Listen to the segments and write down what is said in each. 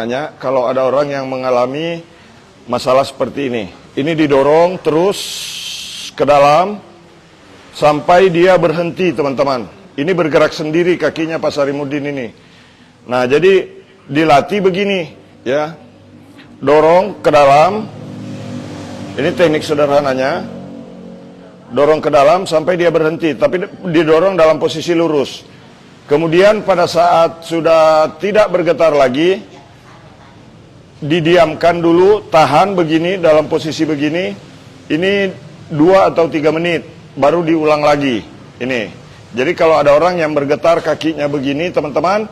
Hanya kalau ada orang yang mengalami masalah seperti ini didorong terus ke dalam sampai dia berhenti, teman-teman. Ini bergerak sendiri kakinya Pak Sarimuddin ini. Nah, jadi dilatih begini, ya. Dorong ke dalam. Ini teknik sederhananya. Dorong ke dalam sampai dia berhenti, tapi didorong dalam posisi lurus. Kemudian pada saat sudah tidak bergetar lagi, didiamkan dulu, tahan begini dalam posisi begini. Ini 2 atau 3 menit, baru diulang lagi. Ini. Jadi kalau ada orang yang bergetar kakinya begini, teman-teman,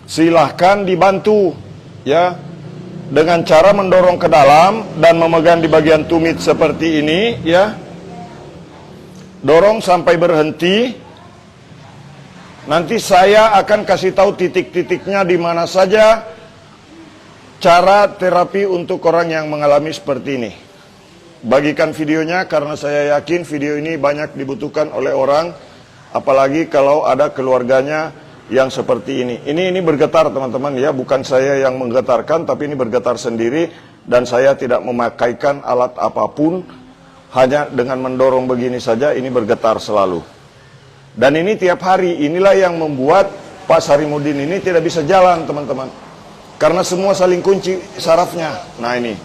silahkan dibantu, ya, dengan cara mendorong ke dalam dan memegang di bagian tumit seperti ini, ya. Dorong sampai berhenti. Nanti saya akan kasih tahu titik-titiknya di mana saja cara terapi untuk orang yang mengalami seperti ini. Bagikan videonya karena saya yakin video ini banyak dibutuhkan oleh orang, apalagi kalau ada keluarganya yang seperti ini. Ini bergetar, teman-teman, ya, bukan saya yang menggetarkan, tapi ini bergetar sendiri dan saya tidak memakaikan alat apapun, hanya dengan mendorong begini saja ini bergetar selalu. Dan ini tiap hari. Inilah yang membuat Pak Sarimuddin ini tidak bisa jalan, teman-teman. Karena semua saling kunci sarafnya. Nah, ini.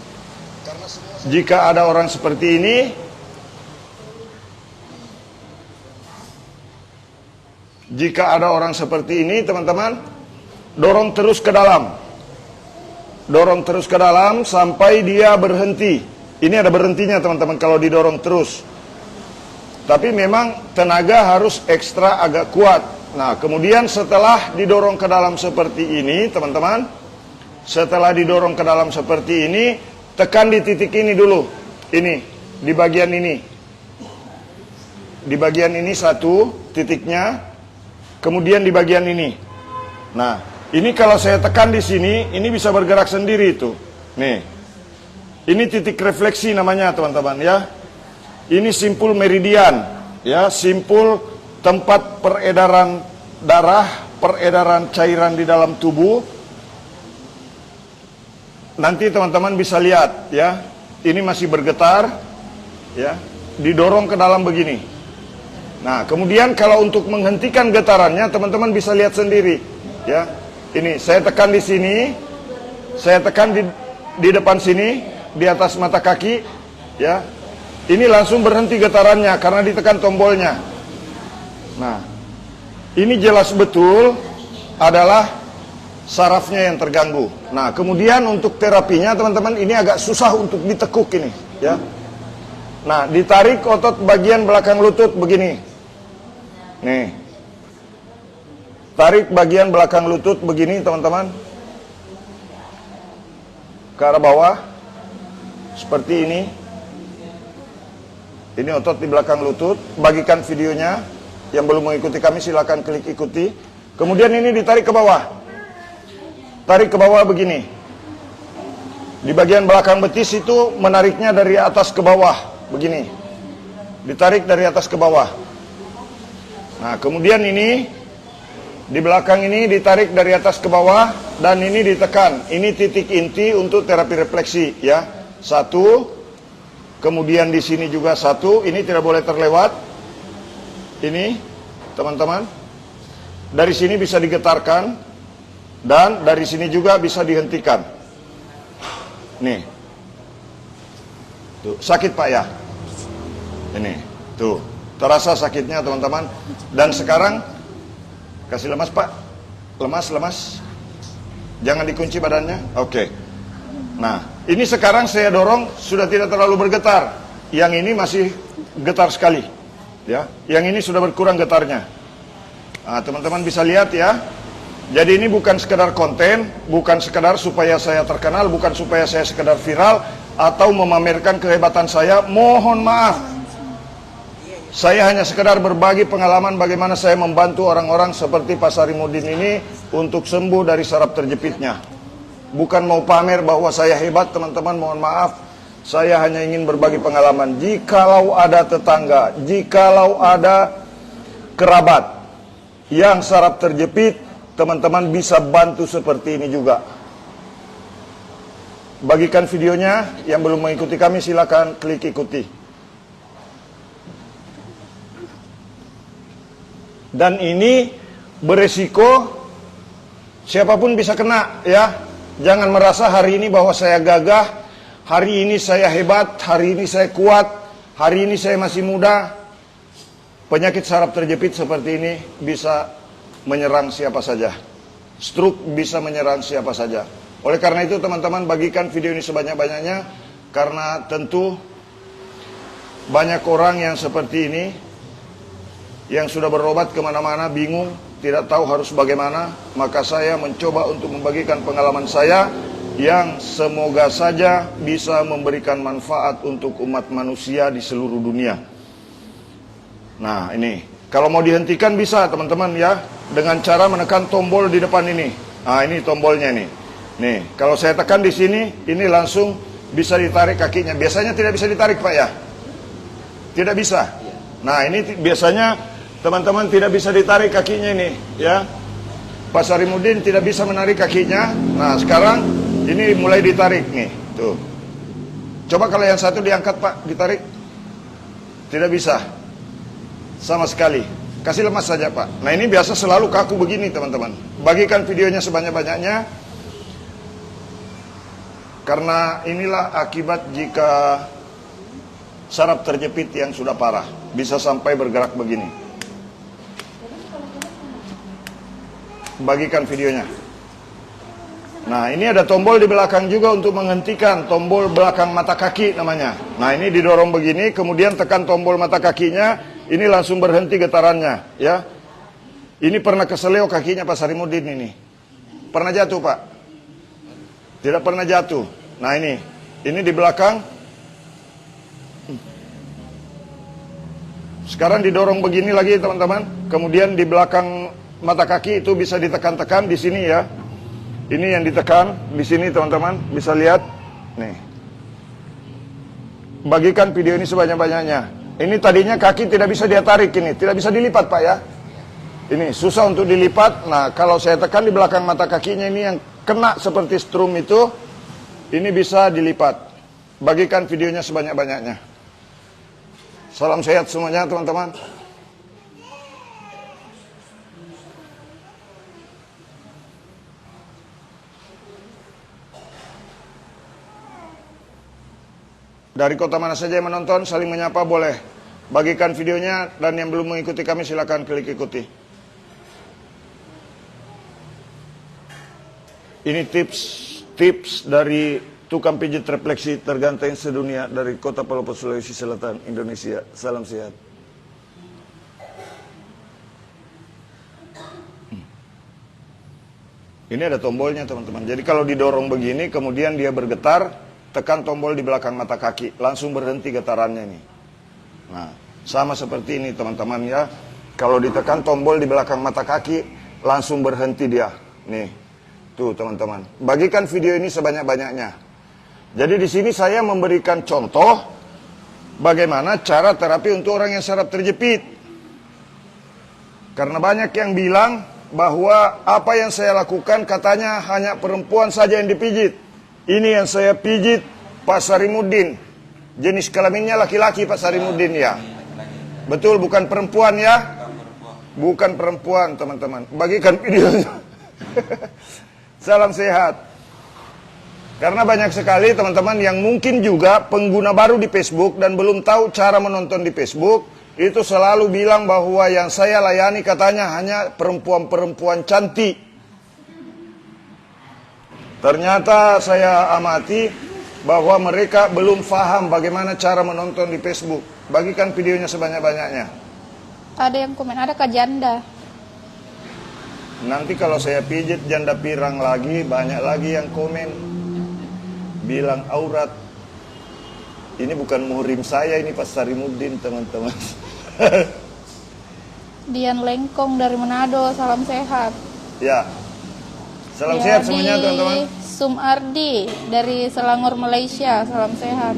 Jika ada orang seperti ini, teman-teman, dorong terus ke dalam. Dorong terus ke dalam sampai dia berhenti. Ini ada berhentinya, teman-teman, kalau didorong terus. Tapi memang tenaga harus ekstra agak kuat. Nah, kemudian setelah didorong ke dalam seperti ini, teman-teman, setelah didorong ke dalam seperti ini, tekan di titik ini dulu. Ini, di bagian ini. Di bagian ini satu titiknya, kemudian di bagian ini. Nah, ini kalau saya tekan di sini, ini bisa bergerak sendiri itu. Nih. Ini titik refleksi namanya, teman-teman, ya. Ini simpul meridian, ya, simpul tempat peredaran darah, peredaran cairan di dalam tubuh. Nanti teman-teman bisa lihat, ya, ini masih bergetar, ya, didorong ke dalam begini. Nah, kemudian kalau untuk menghentikan getarannya, teman-teman bisa lihat sendiri, ya. Ini saya tekan di sini, saya tekan di depan sini, di atas mata kaki, ya. Ini langsung berhenti getarannya karena ditekan tombolnya. Nah, ini jelas betul adalah sarafnya yang terganggu. Nah, kemudian untuk terapinya, teman-teman, ini agak susah untuk ditekuk ini, ya. Nah, ditarik otot bagian belakang lutut begini. Nih. Tarik bagian belakang lutut begini, teman-teman. Ke arah bawah. Seperti ini. Ini otot di belakang lutut. Bagikan videonya. Yang belum mengikuti kami silakan klik ikuti. Kemudian ini ditarik ke bawah. Tarik ke bawah begini. Di bagian belakang betis itu menariknya dari atas ke bawah. Begini. Ditarik dari atas ke bawah. Nah, kemudian ini di belakang ini ditarik dari atas ke bawah. Dan ini ditekan. Ini titik inti untuk terapi refleksi, ya. 1. Kemudian di sini juga 1. Ini tidak boleh terlewat. Ini, teman-teman. Dari sini bisa digetarkan. Dan dari sini juga bisa dihentikan. Nih. Tuh, sakit Pak ya? Ini, tuh. Terasa sakitnya, teman-teman. Dan sekarang, kasih lemas Pak. Lemas. Jangan dikunci badannya. Oke. Nah, ini sekarang saya dorong, sudah tidak terlalu bergetar. Yang ini masih getar sekali. Ya, yang ini sudah berkurang getarnya. Nah, teman-teman bisa lihat ya. Jadi ini bukan sekedar konten, bukan sekedar supaya saya terkenal, bukan supaya saya sekedar viral, atau memamerkan kehebatan saya. Mohon maaf. Saya hanya sekedar berbagi pengalaman bagaimana saya membantu orang-orang seperti Pak Sarimuddin ini untuk sembuh dari saraf terjepitnya. Bukan mau pamer bahwa saya hebat, teman-teman, mohon maaf. Saya hanya ingin berbagi pengalaman. Jikalau ada tetangga, jikalau ada kerabat yang saraf terjepit, teman-teman bisa bantu seperti ini juga. bagikan videonya. Yang belum mengikuti kami silakan klik ikuti. Dan ini beresiko siapapun bisa kena ya. Jangan merasa hari ini bahwa saya gagah, hari ini saya hebat, hari ini saya kuat, hari ini saya masih muda. Penyakit saraf terjepit seperti ini bisa menyerang siapa saja. Stroke bisa menyerang siapa saja. Oleh karena itu teman-teman, bagikan video ini sebanyak-banyaknya. Karena tentu banyak orang yang seperti ini, yang sudah berobat kemana-mana bingung, tidak tahu harus bagaimana. Maka saya mencoba untuk membagikan pengalaman saya, yang semoga saja bisa memberikan manfaat untuk umat manusia di seluruh dunia. Nah ini, kalau mau dihentikan bisa teman-teman ya, dengan cara menekan tombol di depan ini. Nah ini tombolnya nih. Nih, kalau saya tekan di sini, ini langsung bisa ditarik kakinya. Biasanya tidak bisa ditarik Pak ya? Tidak bisa. Nah ini biasanya teman-teman tidak bisa ditarik kakinya ini ya. Pak Sarimudin tidak bisa menarik kakinya. Nah sekarang ini mulai ditarik nih. Tuh. Coba kalau yang satu diangkat Pak, ditarik. Tidak bisa. Sama sekali. Kasih lemas saja Pak. Nah ini biasa selalu kaku begini teman-teman. Bagikan videonya sebanyak-banyaknya. Karena inilah akibat jika saraf terjepit yang sudah parah. Bisa sampai bergerak begini. Bagikan videonya. Nah ini ada tombol di belakang juga untuk menghentikan. Tombol belakang mata kaki namanya. Nah ini didorong begini, kemudian tekan tombol mata kakinya. Ini langsung berhenti getarannya ya. Ini pernah keseleo kakinya Pak Sarimudin ini. Pernah jatuh Pak? Tidak pernah jatuh. Nah ini di belakang. Sekarang didorong begini lagi teman-teman. Kemudian di belakang mata kaki itu bisa ditekan-tekan di sini ya. Ini yang ditekan di sini teman-teman, bisa lihat. Nih. Bagikan video ini sebanyak-banyaknya. Ini tadinya kaki tidak bisa dia tarik ini, tidak bisa dilipat Pak ya. Ini susah untuk dilipat. Nah kalau saya tekan di belakang mata kakinya ini yang kena seperti strum itu, ini bisa dilipat. Bagikan videonya sebanyak-banyaknya. Salam sehat semuanya teman-teman. Dari kota mana saja yang menonton, saling menyapa boleh. Bagikan videonya, dan yang belum mengikuti kami silakan klik ikuti. Ini tips dari tukang pijit refleksi terganteng sedunia dari kota Palopo, Sulawesi Selatan, Indonesia. Salam sehat. Ini ada tombolnya teman-teman. Jadi kalau didorong begini, kemudian dia bergetar, tekan tombol di belakang mata kaki, langsung berhenti getarannya ini. Nah, sama seperti ini teman-teman ya. Kalau ditekan tombol di belakang mata kaki, langsung berhenti dia. Nih, tuh teman-teman. Bagikan video ini sebanyak-banyaknya. Jadi di sini saya memberikan contoh bagaimana cara terapi untuk orang yang saraf terjepit. Karena banyak yang bilang bahwa apa yang saya lakukan katanya hanya perempuan saja yang dipijit. Ini yang saya pijit Pak Sarimudin. Jenis kelaminnya laki-laki Pak Sarimudin ya. Betul, bukan perempuan ya. Bukan perempuan teman-teman. Bagikan videonya. Salam sehat. Karena banyak sekali teman-teman yang mungkin juga pengguna baru di Facebook dan belum tahu cara menonton di Facebook. Itu selalu bilang bahwa yang saya layani katanya hanya perempuan-perempuan cantik. Ternyata saya amati bahwa mereka belum paham bagaimana cara menonton di Facebook. Bagikan videonya sebanyak-banyaknya. Ada yang komen, ada Kak Janda. Nanti kalau saya pijit janda pirang lagi, banyak lagi yang komen. Bilang aurat. Ini bukan muhrim saya, ini Pak Sarimudin teman-teman. Dian Lengkong dari Manado, salam sehat. Ya. Salam sehat semuanya teman-teman. Sumardi dari Selangor, Malaysia, salam sehat.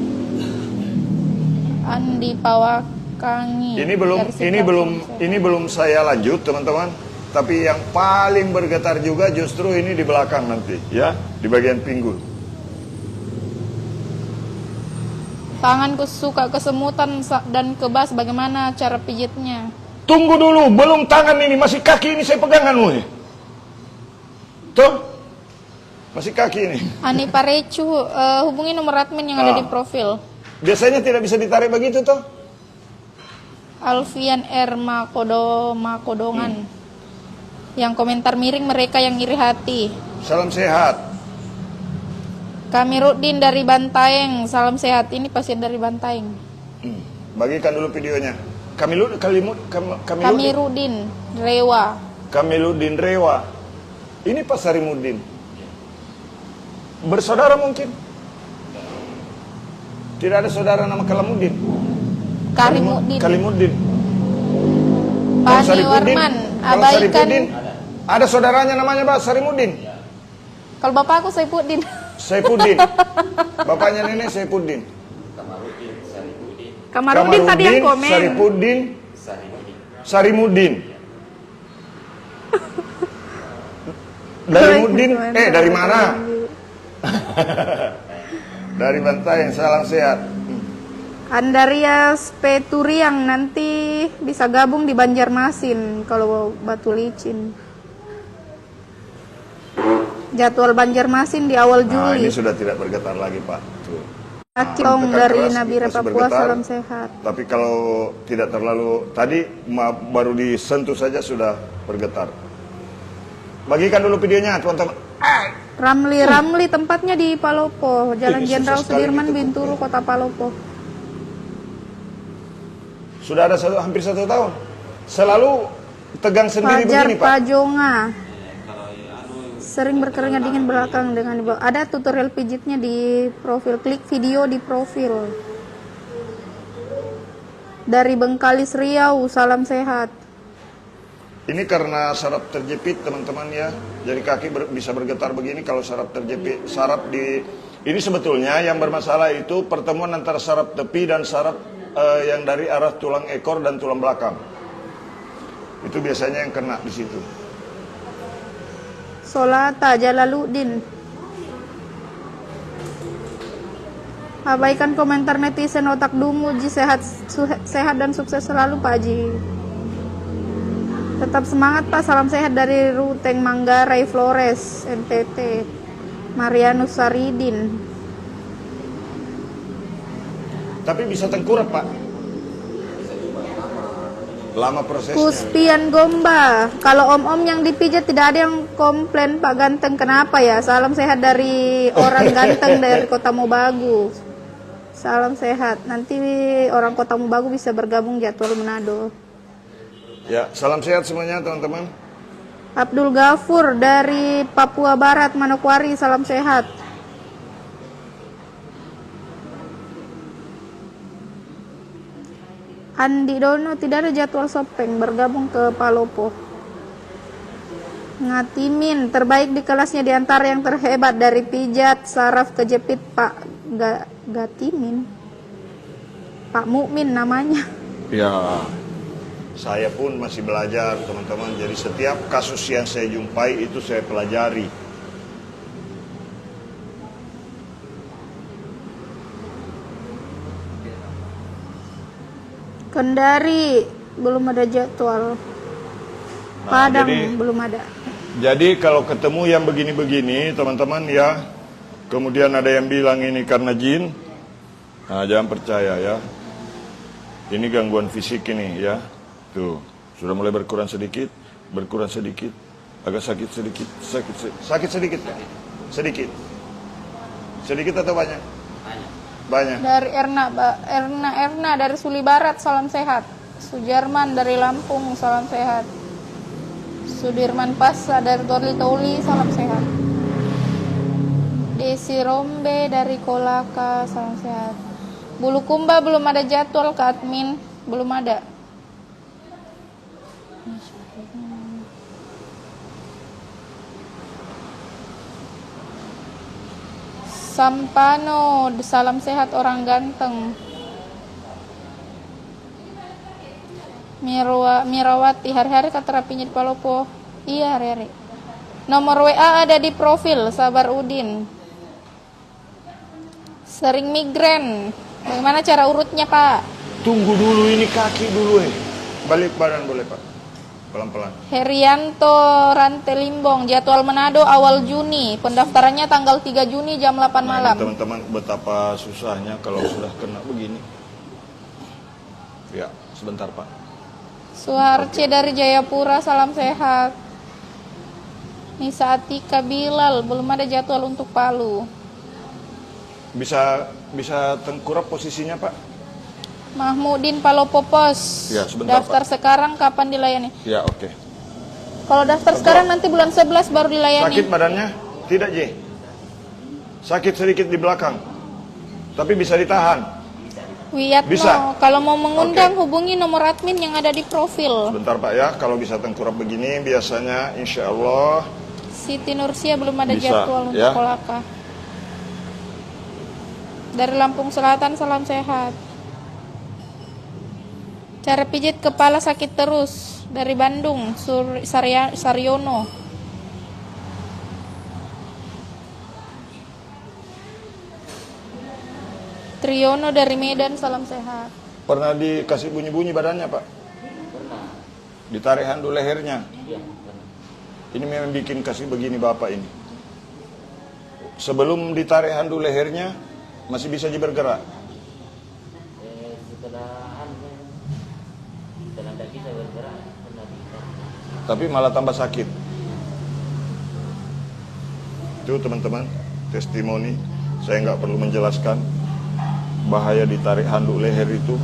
Andi Pawakangi. Ini belum saya lanjut teman-teman. Tapi yang paling bergetar juga justru ini di belakang nanti ya, di bagian pinggul. Tanganku suka kesemutan dan kebas, bagaimana cara pijitnya? Tunggu dulu, belum tangan ini, masih kaki ini saya peganganmu nih. Tuh, masih kaki ini. Ani Parecu, hubungi nomor admin yang ada di profil. Biasanya tidak bisa ditarik begitu toh? Alfian R. Makodongan. Yang komentar miring, mereka yang iri hati. Salam sehat. Kami Rudin dari Bantaeng, salam sehat. Ini pasien dari Bantaeng. Bagikan dulu videonya. Kamirudin Rewa. Kamiludin Rewa. Ini Pak Sarimudin. Bersaudara mungkin? Tidak ada saudara nama Kalamudin. Kalimudin. Pani Warman, abaikan. Ada saudaranya namanya Pak Sarimudin. Kalau bapak aku Saifuddin. Saifuddin. Bapaknya nenek Saifuddin. Kamarudin tadi yang komen. Sarimudin. Dari Mudin, dari mana? Dari Bantaeng, salam sehat. Andarias Peturiang, nanti bisa gabung di Banjarmasin kalau Batu Licin. Jadwal Banjarmasin di awal Nah, Juli. ini sudah tidak bergetar lagi, Pak. Tuh. Acong dari Nabire Papua, salam sehat. Tapi kalau tidak terlalu, tadi baru disentuh saja sudah bergetar. Bagikan dulu videonya, teman-teman. Ramli tempatnya di Palopo, Jalan Jenderal susah sekali Sudirman, gitu, Bintulu, Kota Palopo. Sudah ada hampir 1 tahun. Selalu tegang sendiri Fajar begini, Pak. Pajonga. Sering berkeringat dingin belakang dengan ada tutorial pijitnya di profil. Klik video di profil. Dari Bengkalis Riau, salam sehat. Ini karena saraf terjepit, teman-teman ya. Jadi kaki bisa bergetar begini kalau saraf terjepit. Ini sebetulnya yang bermasalah itu pertemuan antara saraf tepi dan saraf yang dari arah tulang ekor dan tulang belakang. Itu biasanya yang kena di situ. Solata Jalaluddin. Abaikan komentar netizen otak Dumuji, sehat dan sukses selalu Pak Haji. Tetap semangat Pak, salam sehat dari Ruteng Manggarai Flores, NTT. Marianus Saridin. Tapi bisa tengkurap, Pak. Lama prosesnya. Kuspian Gomba. Kalau om-om yang dipijat tidak ada yang komplain Pak ganteng, kenapa ya? Salam sehat dari orang ganteng dari Kota Mobagu. Salam sehat. Nanti orang Kota Mobagu bisa bergabung jadwal Manado. Ya, salam sehat semuanya teman-teman. Abdul Ghafur dari Papua Barat, Manokwari, salam sehat. Andi Dono, tidak ada jadwal Sopeng, bergabung ke Palopo. Ngatimin, terbaik di kelasnya di antara yang terhebat, dari pijat, saraf, kejepit, Pak Gatimin. Pak Mukmin namanya. Ya, saya pun masih belajar teman-teman. Jadi setiap kasus yang saya jumpai itu saya pelajari. Kendari belum ada jadwal. Padang belum ada. Jadi kalau ketemu yang begini-begini teman-teman ya, kemudian ada yang bilang ini karena jin, nah jangan percaya ya. Ini gangguan fisik ini ya. Tuh, sudah mulai berkurang sedikit, agak sakit sedikit, sakit sedikit, sedikit. Sedikit atau banyak? Banyak. Dari Erna dari Suli Barat, salam sehat. Sujarman dari Lampung, salam sehat. Sudirman Pasa dari Torli Tauli, salam sehat. Desi Rombe dari Kolaka, salam sehat. Bulukumba belum ada jadwal ke admin, belum ada. Sampano, salam sehat orang ganteng. Mirawati, hari-hari ke terapinya di Palopo. Iya, hari-hari. Nomor WA ada di profil, Sabar Udin. Sering migrain. Bagaimana cara urutnya, Pak? Tunggu dulu ini kaki dulu Balik badan boleh Pak. Pelan-pelan. Herianto Rantelimbong, jadwal Manado awal Juni. Pendaftarannya tanggal 3 Juni jam 8 Nah, malam. ini teman-teman betapa susahnya kalau sudah kena begini. Ya, sebentar Pak. Suharce dari Jayapura, salam sehat. Nisa Atika Bilal, belum ada jadwal untuk Palu. Bisa tengkurap posisinya Pak? Mahmudin Palopopos. Ya, sebentar, daftar Pak. sekarang kapan dilayani? Ya, oke. Kalau daftar sekarang nanti bulan 11 baru dilayani. Sakit badannya? Tidak, J. Sakit sedikit di belakang. Tapi bisa ditahan. Wiyatno, Bisa. kalau mau mengundang Oke. hubungi nomor admin yang ada di profil. Sebentar Pak ya, kalau bisa tengkurap begini biasanya insya Allah Siti Nursia belum ada Bisa, jadwal untuk ya. kolaka. Dari Lampung Selatan, salam sehat. Cara pijit kepala sakit terus. Dari Bandung, Saryono. Triono dari Medan, salam sehat. pernah dikasih bunyi-bunyi badannya Pak? Pernah. Ditarik handuk lehernya. Iya, pernah. Ini memang bikin kasih begini Bapak ini. Sebelum ditarik handuk lehernya masih bisa bergerak. Setelah tidak bisa bergerak, pernah bisa. Tapi malah tambah sakit. Itu teman-teman, testimoni. Saya nggak perlu menjelaskan bahaya ditarik handuk leher itu.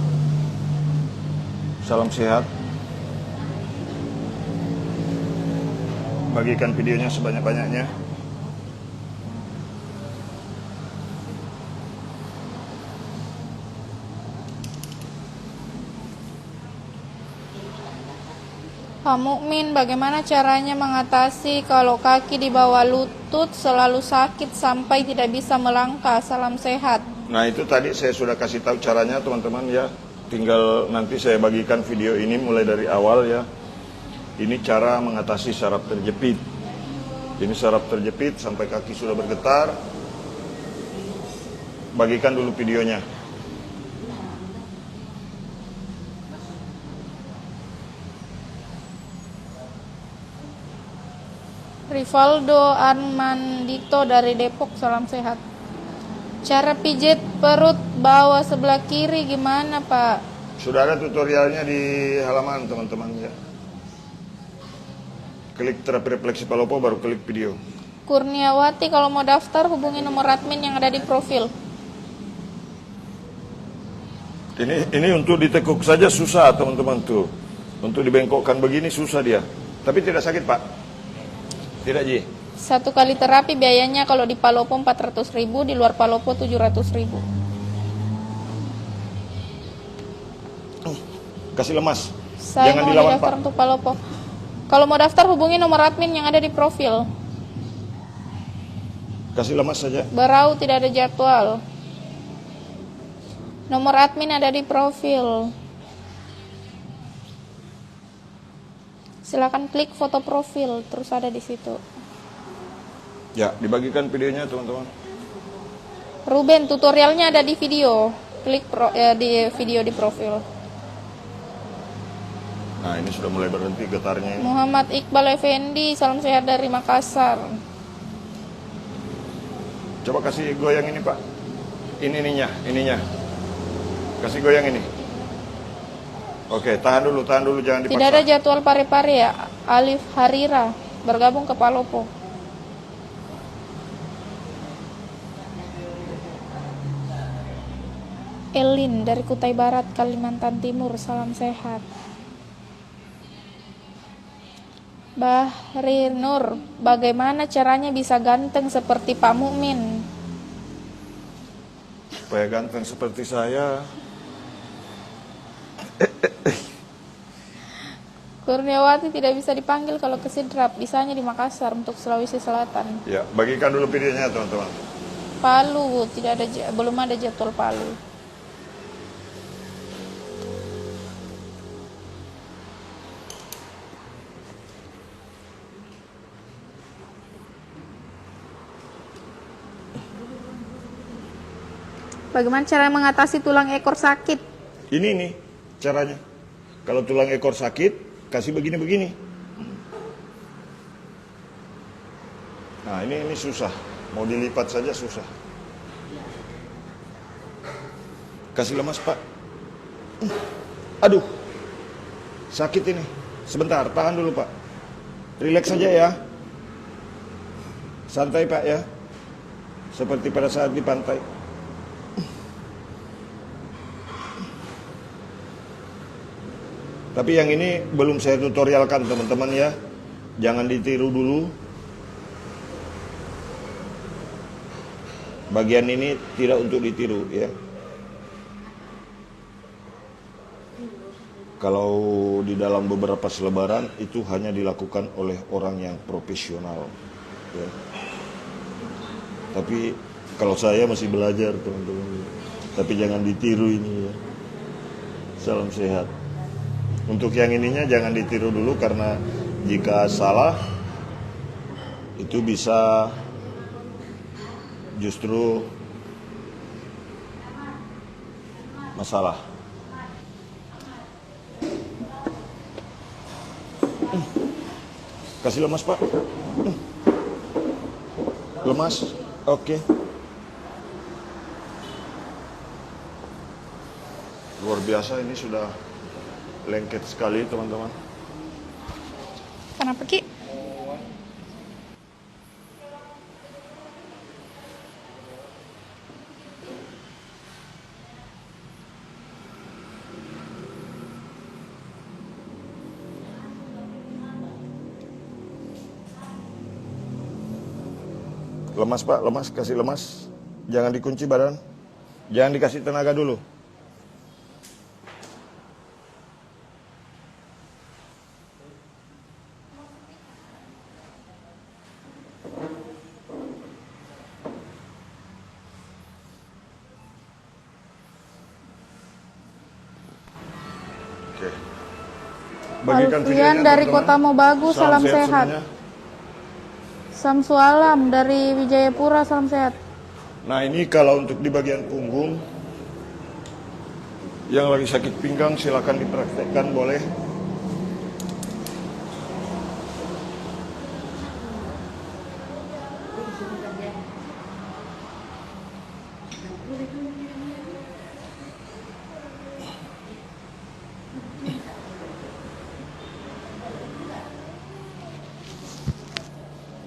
Salam sehat. Bagikan videonya sebanyak-banyaknya. Pak Mukmin, bagaimana caranya mengatasi kalau kaki di bawah lutut selalu sakit sampai tidak bisa melangkah? Salam sehat. Nah itu tadi saya sudah kasih tahu caranya teman-teman ya. Tinggal nanti saya bagikan video ini mulai dari awal ya. Ini cara mengatasi saraf terjepit. Ini saraf terjepit sampai kaki sudah bergetar. Bagikan dulu videonya. Rivaldo Armandito dari Depok, salam sehat. Cara pijit perut bawah sebelah kiri gimana, Pak? Sudah ada tutorialnya di halaman teman-teman ya. Klik terapi refleksi palopo baru klik video. Kurniawati, kalau mau daftar hubungi nomor admin yang ada di profil. Ini untuk ditekuk saja susah teman-teman tuh. Untuk dibengkokkan begini susah dia. Tapi tidak sakit Pak. Tidak Ji. Satu kali terapi biayanya kalau di Palopo 400.000, di luar Palopo 700.000. Kasih lemas. Saya Jangan mau dilawan daftar Pak. untuk Palopo. Kalau mau daftar hubungi nomor admin yang ada di profil. Kasih lemas saja. Berau tidak ada jadwal. Nomor admin ada di profil. Silakan klik foto profil, terus ada di situ. Ya, dibagikan videonya teman-teman. Ruben, tutorialnya ada di video. Klik di video di profil. Nah, ini sudah mulai berhenti getarnya ini. Muhammad Iqbal Effendi, salam sehat dari Makassar. Coba kasih goyang ini Pak. Ininya. Kasih goyang ini. Oke, tahan dulu jangan dipaksa. Tidak ada jadwal pare-pare ya. Alif Harira bergabung ke Palopo. Elin dari Kutai Barat, Kalimantan Timur, salam sehat. Bahri Nur, bagaimana caranya bisa ganteng seperti Pak Mukmin? Supaya ganteng seperti saya. Kurniawati tidak bisa dipanggil kalau ke Sidrap, bisanya di Makassar untuk Sulawesi Selatan. Ya, bagikan dulu videonya teman-teman. Palu belum ada jadwal Palu. Bagaimana cara mengatasi tulang ekor sakit? Ini nih caranya. Kalau tulang ekor sakit, kasih begini-begini. Nah ini susah. Mau dilipat saja susah. Kasih lemas Pak. Aduh, sakit ini. Sebentar, tahan dulu Pak. Rileks saja ya. Santai Pak ya. Seperti pada saat di pantai. Tapi yang ini belum saya tutorialkan teman-teman ya. Jangan ditiru dulu. Bagian ini tidak untuk ditiru ya. Kalau di dalam beberapa selebaran itu hanya dilakukan oleh orang yang profesional ya. Tapi kalau saya masih belajar teman-teman. Tapi jangan ditiru ini ya. Salam sehat. Untuk yang ininya jangan ditiru dulu karena jika salah itu bisa justru masalah. Kasih lemas Pak. Lemas. Oke. Luar biasa ini sudah lengket sekali teman-teman. Kenapa Ki? Lemas Pak, lemas, kasih lemas. Jangan dikunci badan. Jangan dikasih tenaga dulu. Oke. Bagikan Alfian videonya, dari teman-teman. Kota Mobagu, salam sehat. semuanya. Samsu Alam dari Wijayapura, salam sehat. Nah ini kalau untuk di bagian punggung yang lagi sakit pinggang silakan dipraktekkan boleh.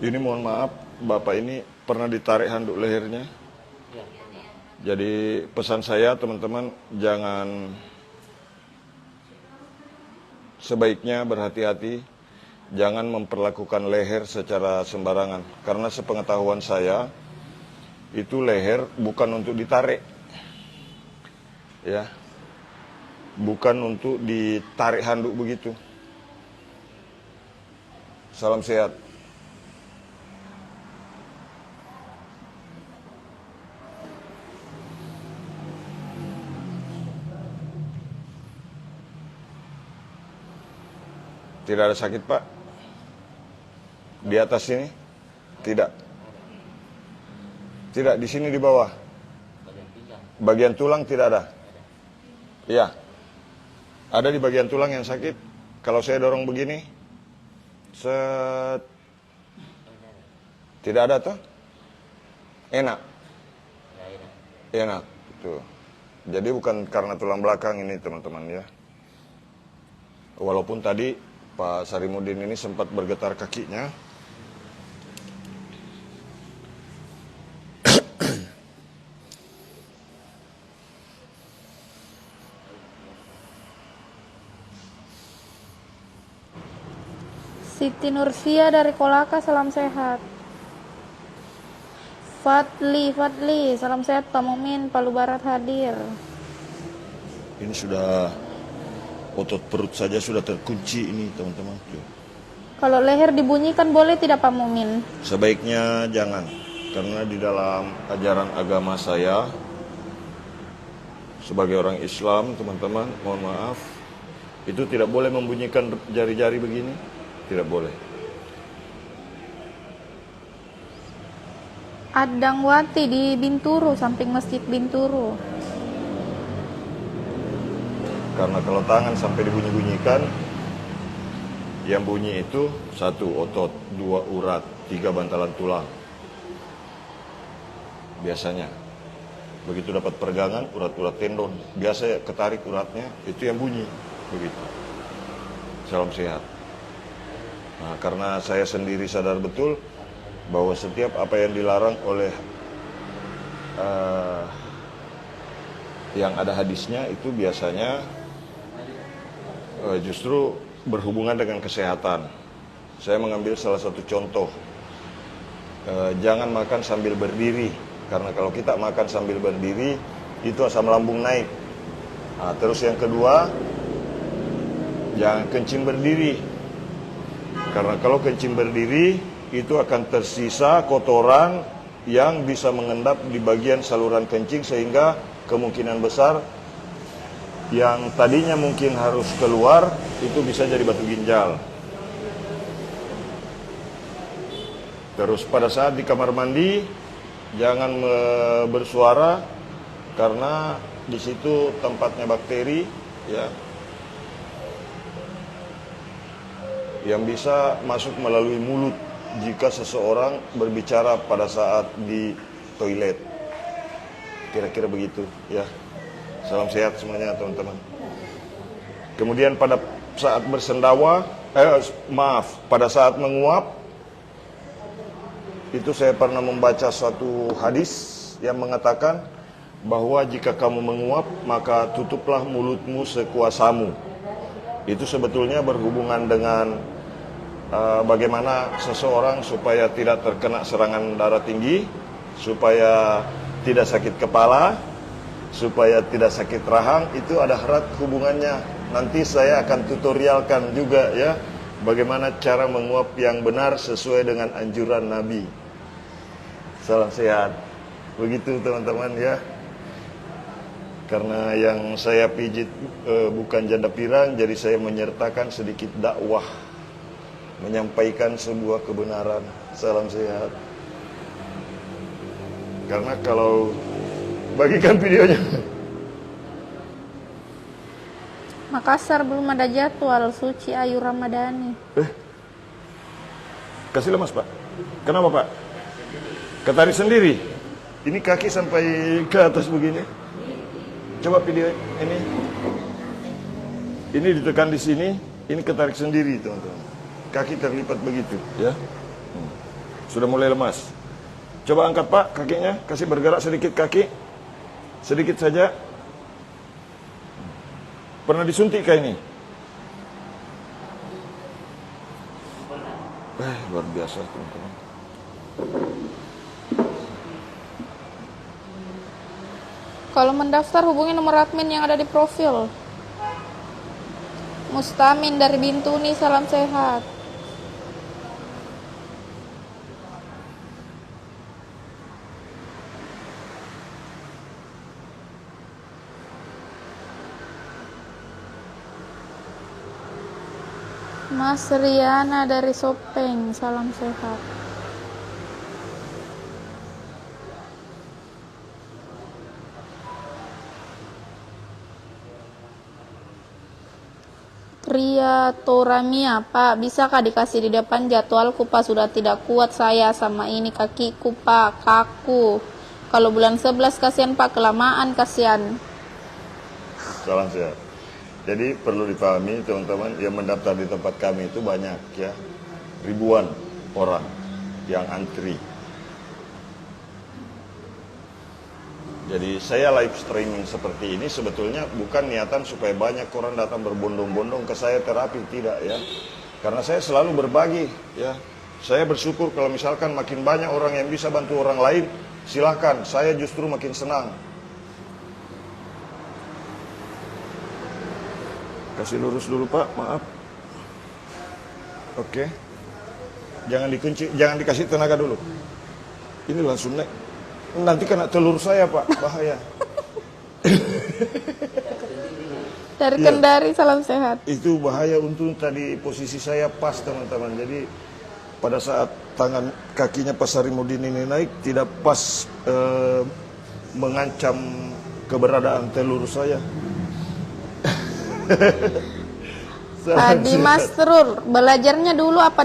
Ini mohon maaf, Bapak ini pernah ditarik handuk lehernya. Jadi pesan saya teman-teman, jangan, sebaiknya berhati-hati, jangan memperlakukan leher secara sembarangan. Karena sepengetahuan saya, itu leher bukan untuk ditarik. Ya, bukan untuk ditarik handuk begitu. Salam sehat. Tidak ada sakit Pak? Di atas sini? Tidak. Tidak, di sini di bawah. Bagian tulang tidak ada? Iya. Ada di bagian tulang yang sakit? Kalau saya dorong begini? Set. Tidak ada toh? Enak? Enak. Tuh. Jadi bukan karena tulang belakang ini teman-teman ya. Walaupun tadi Pak Sarimudin ini sempat bergetar kakinya. Siti Nursia dari Kolaka, salam sehat. Fadli, salam sehat Pak Mumin, Palu Barat hadir. Ini sudah otot perut saja sudah terkunci ini teman-teman. Kalau leher dibunyikan boleh tidak Pak Mumin? Sebaiknya jangan, karena di dalam ajaran agama saya sebagai orang Islam teman-teman, mohon maaf, itu tidak boleh membunyikan jari-jari begini, tidak boleh. Adangwati di Binturu, samping Masjid Binturu. Karena kalau tangan sampai dibunyi-bunyikan, yang bunyi itu 1 otot, 2 urat, 3 bantalan tulang. Biasanya. Begitu dapat peregangan, urat-urat tendon. Biasa ketarik uratnya, itu yang bunyi. Begitu. Salam sehat. Nah, karena saya sendiri sadar betul bahwa setiap apa yang dilarang oleh yang ada hadisnya itu biasanya justru berhubungan dengan kesehatan. Saya mengambil salah satu contoh. Jangan makan sambil berdiri, karena kalau kita makan sambil berdiri itu asam lambung naik. Nah, terus yang kedua, jangan kencing berdiri, karena kalau kencing berdiri itu akan tersisa kotoran yang bisa mengendap di bagian saluran kencing, sehingga kemungkinan besar yang tadinya mungkin harus keluar itu bisa jadi batu ginjal. Terus pada saat di kamar mandi jangan bersuara, karena di situ tempatnya bakteri, ya, yang bisa masuk melalui mulut jika seseorang berbicara pada saat di toilet. Kira-kira begitu, ya. Salam sehat semuanya teman-teman. Kemudian pada saat bersendawa, pada saat menguap, itu saya pernah membaca suatu hadis yang mengatakan bahwa jika kamu menguap, maka tutuplah mulutmu sekuasamu. Itu sebetulnya berhubungan dengan bagaimana seseorang supaya tidak terkena serangan darah tinggi, supaya tidak sakit kepala, supaya tidak sakit rahang. Itu ada erat hubungannya. Nanti saya akan tutorialkan juga, ya, bagaimana cara menguap yang benar sesuai dengan anjuran Nabi. Salam sehat. Begitu teman-teman, ya. Karena yang saya pijit bukan janda pirang, jadi saya menyertakan sedikit dakwah, menyampaikan sebuah kebenaran. Salam sehat. Karena kalau bagikan videonya. Makassar belum ada jadwal suci Ayu Ramadhani. Kasih lemas, Pak. Kenapa, Pak? Ketarik sendiri. Ini kaki sampai ke atas begini. Coba video ini. Ini ditekan di sini, ini ketarik sendiri, teman-teman. Kaki terlipat begitu, ya. Sudah mulai lemas. Coba angkat, Pak, kakinya, kasih bergerak sedikit kaki. Sedikit saja. Pernah disuntik kah ini? Luar biasa, teman-teman. Kalau mendaftar hubungi nomor admin yang ada di profil. Mustamin dari Bintuni, salam sehat. Mas Riana dari Sopeng, salam sehat. Ria Toramia, Pak, bisakah dikasih di depan jadwalku, Pak? Sudah tidak kuat saya sama ini kakiku, Pak, kaku. Kalau bulan 11 kasihan, Pak, kelamaan kasihan. Salam sehat. Jadi perlu dipahami teman-teman, yang mendaftar di tempat kami itu banyak, ya, ribuan orang yang antri. Jadi saya live streaming seperti ini sebetulnya bukan niatan supaya banyak orang datang berbondong-bondong ke saya terapi, tidak, ya. Karena saya selalu berbagi, ya. Saya bersyukur kalau misalkan makin banyak orang yang bisa bantu orang lain, silahkan. Saya justru makin senang. Kasih lurus dulu, Pak, maaf. Oke. Jangan dikunci, jangan dikasih tenaga dulu. Ini langsung naik. Nanti kena telur saya, Pak, bahaya. Dari Kendari, salam sehat. Itu bahaya. Untung tadi posisi saya pas, teman-teman. Jadi pada saat tangan kakinya Pak Sarimudin ini naik tidak pas mengancam keberadaan telur saya. Di Mas Trur, belajarnya dulu apa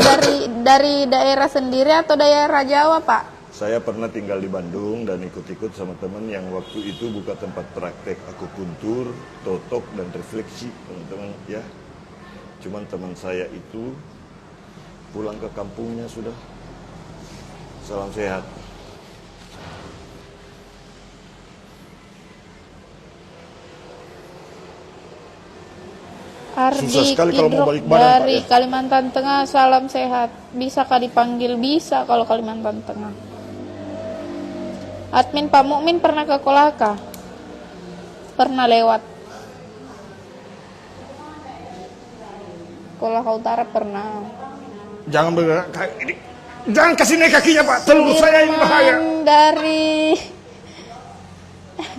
dari daerah sendiri atau daerah Jawa, Pak? Saya pernah tinggal di Bandung dan ikut-ikut sama teman yang waktu itu buka tempat praktek akupuntur, totok dan refleksi, teman-teman ya. Cuman teman saya itu pulang ke kampungnya sudah. Salam sehat. Susah Ardi sekali kalau mau Kidrok balik badan, Pak, dari ya. Kalimantan Tengah, salam sehat. Bisakah dipanggil? Bisa kalau Kalimantan Tengah. Admin Pak Mukmin pernah ke Kolaka? Pernah lewat. Kolaka Utara pernah. Jangan bergerak ini. Jangan kasih naik kakinya Pak, telur saya ini bahaya. Dari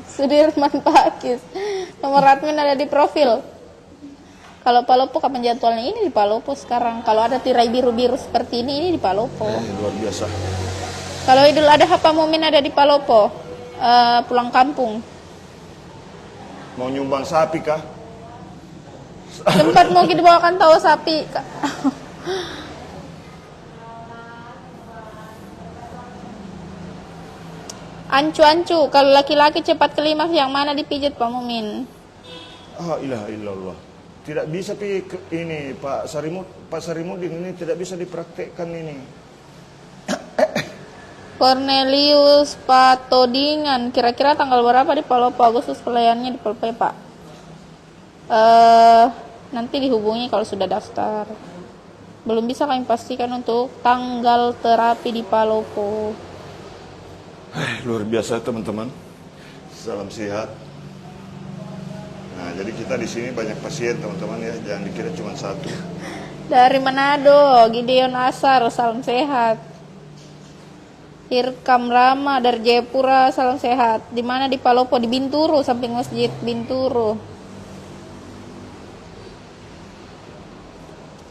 Sudirman Pakis. Nomor admin ada di profil. Kalau Palopo kapan jadwalnya? Ini di Palopo sekarang. Kalau ada tirai biru-biru seperti ini di Palopo. Luar biasa. Kalau Idul Adha Pak Mumin ada di Palopo. Pulang kampung. Mau nyumbang sapi kah? Tempat mau kita bawakan tahu sapi. Ancu-ancu, kalau laki-laki cepat klimaks yang mana dipijat Pak Mumin? Ah, ilaha illallah. Tidak bisa ini Pak Sarimudin ini tidak bisa dipraktekkan ini. Cornelius Patodingan, kira-kira tanggal berapa di Palopo? Agustus pelayanannya di Palopo ya Pak? Nanti dihubungi kalau sudah daftar. Belum bisa kami pastikan untuk tanggal terapi di Palopo. Luar biasa teman-teman. Salam sehat. Nah, jadi kita di sini banyak pasien teman-teman ya, jangan dikira cuma satu. Dari Manado, Gideon Asar, salam sehat. Irkam Rama dari Jayapura, salam sehat. Di mana di Palopo? Di Binturu, samping Masjid Binturu.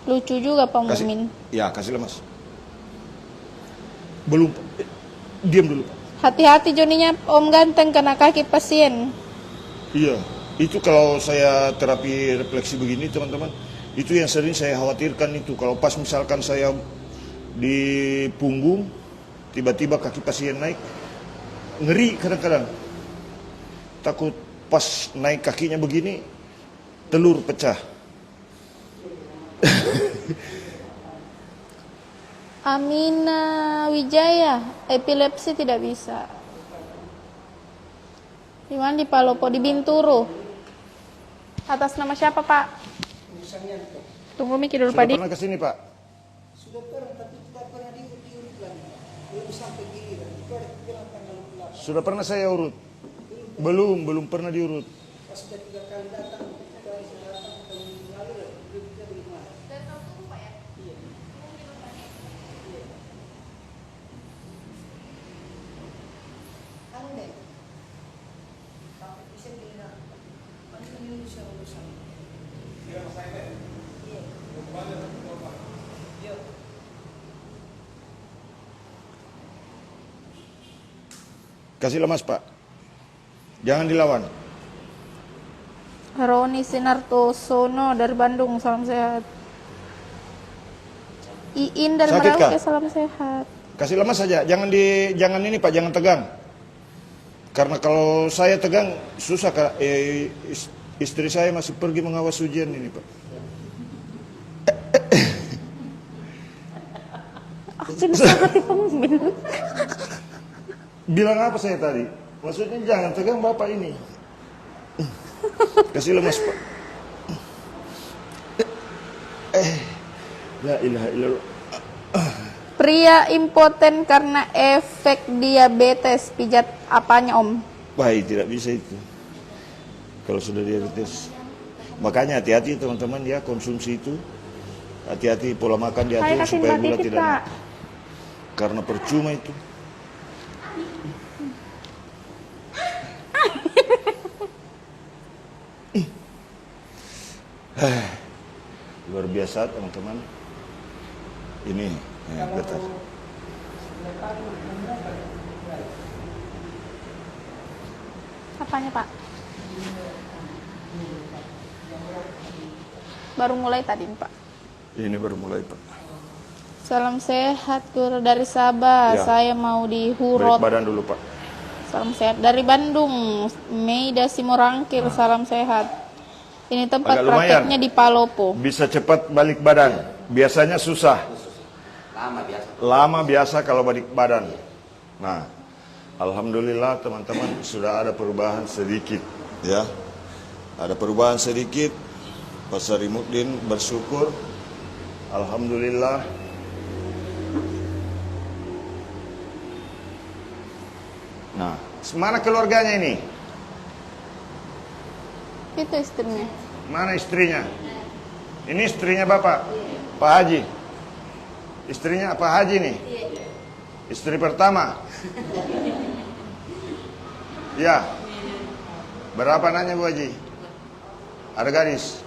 Lucu juga Pak Mumin. Ya, kasihlah Mas. Belum, diam dulu. Hati-hati Joninya Om ganteng kena kaki pasien. Iya, itu kalau saya terapi refleksi begini teman-teman, itu yang sering saya khawatirkan itu. Kalau pas misalkan saya di punggung, tiba-tiba kaki pasien naik, ngeri kadang-kadang. Takut pas naik kakinya begini, telur pecah. Amina Wijaya, epilepsi tidak bisa. Di mana di Palopo? Di Binturu. Atas nama siapa Pak? Tunggu mikir dulu Sudah Pak Dik. pernah ke sini Pak? Sudah pernah, tapi tidak pernah diurut lagi. Belum sampai giliran. Itu ada pikiran tanggal 18. Sudah pernah saya urut? Belum pernah diurut. Pas sudah 3 kali datang, kita minggu lalu, kita belum ada. Iya. Aneh. Tapi bisa bilang, mana ini bisa urusan. Iya. Iya. Kasihlah Mas Pak. Jangan dilawan. Roni Sinartosono dari Bandung, salam sehat. Iin dari Sakit, Merauke, Kak? salam sehat. Kasih lemas saja, jangan ini Pak, jangan tegang. Karena kalau saya tegang susah Kak. Istri saya masih pergi mengawas ujian ini Pak. Aku bisa hati Mumin. Bilang apa saya tadi? Maksudnya jangan tegang Bapak ini. Kasih lemas Pak. La ilaha illallah. Pria impoten karena efek diabetes, pijat apanya Om? Baik, tidak bisa itu. Kalau sudah diabetes. Makanya hati-hati teman-teman ya, konsumsi itu. Hati-hati pola makan diatur Saya kasih supaya Mbak gula Titi, tidak Pak. naik. Karena percuma itu. Luar biasa teman-teman. Ini betul. Apanya, Pak? Baru mulai tadi, Pak. Ini baru mulai, Pak. Salam sehat, Guru dari Sabah. Ya. Saya mau di Balik Hurot. badan dulu, Pak. Salam sehat dari Bandung. Meida Simorangkir, salam sehat. Ini tempat Agak lumayan. prakteknya di Palopo. Bisa cepat balik badan. Biasanya susah. Lama biasa kalau balik badan. Nah, alhamdulillah teman-teman sudah ada perubahan sedikit, ya. Ada perubahan sedikit. Pak Sarimuddin bersyukur. Alhamdulillah. Nah, mana keluarganya ini? Itu istrinya. Mana istrinya? Ini istrinya Bapak, Pak Haji. Istrinya Pak Haji nih. Istri pertama. Ya. Berapa nanya Bu Haji? Ada gadis?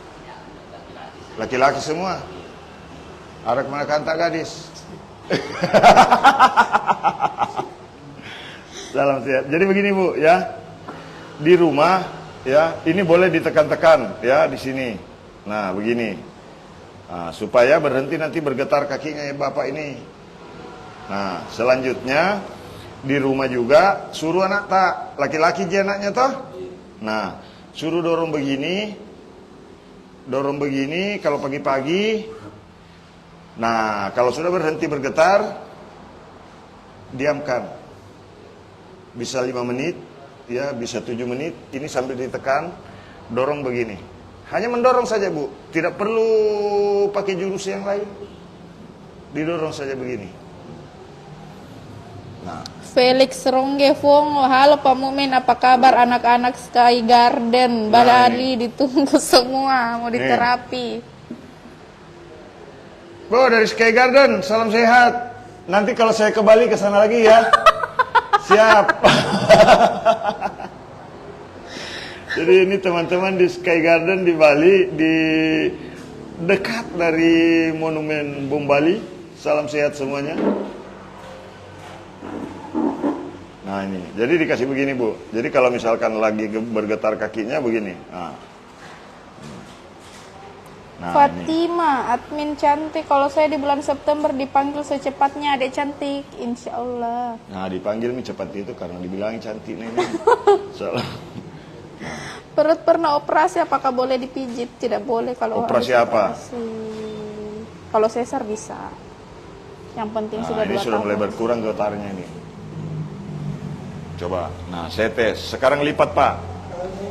Laki-laki semua? Ada kemana kantak gadis? Salam sehat. Jadi begini Bu, ya. Di rumah, ya, ini boleh ditekan-tekan, ya, di sini. Nah, begini. Nah, supaya berhenti nanti bergetar kakinya ya Bapak ini. Nah, selanjutnya di rumah juga suruh anak tak, laki-laki dia anaknya toh. Nah, suruh dorong begini. Dorong begini kalau pagi-pagi. Nah, kalau sudah berhenti bergetar, diamkan. Bisa 5 menit, ya, bisa 7 menit. Ini sambil ditekan, dorong begini. Hanya mendorong saja Bu, tidak perlu pakai jurus yang lain. Didorong saja begini. Nah, Felix Rongge Fongo, halo Pak Mumin, apa kabar anak-anak Sky Garden? Baladi ditunggu semua, mau diterapi. Bu dari Sky Garden, salam sehat. Nanti kalau saya ke Bali ke sana lagi ya. Siap. Jadi ini teman-teman di Sky Garden di Bali, di dekat dari Monumen Bom Bali. Salam sehat semuanya. Nah ini, jadi dikasih begini Bu. Jadi kalau misalkan lagi bergetar kakinya begini. Nah, Fatima, admin cantik. Kalau saya di bulan September dipanggil secepatnya, adik cantik, insya Allah. Nah dipanggil nih cepat itu karena dibilang cantik nih. Salah. Perut pernah operasi, apakah boleh dipijit? Tidak boleh kalau Operasi habis apa? operasi. Kalau sesar bisa. Yang penting Nah, sudah ini 2 sudah tahun. mulai berkurang getarnya ini. Coba, nah saya tes. Sekarang lipat Pak.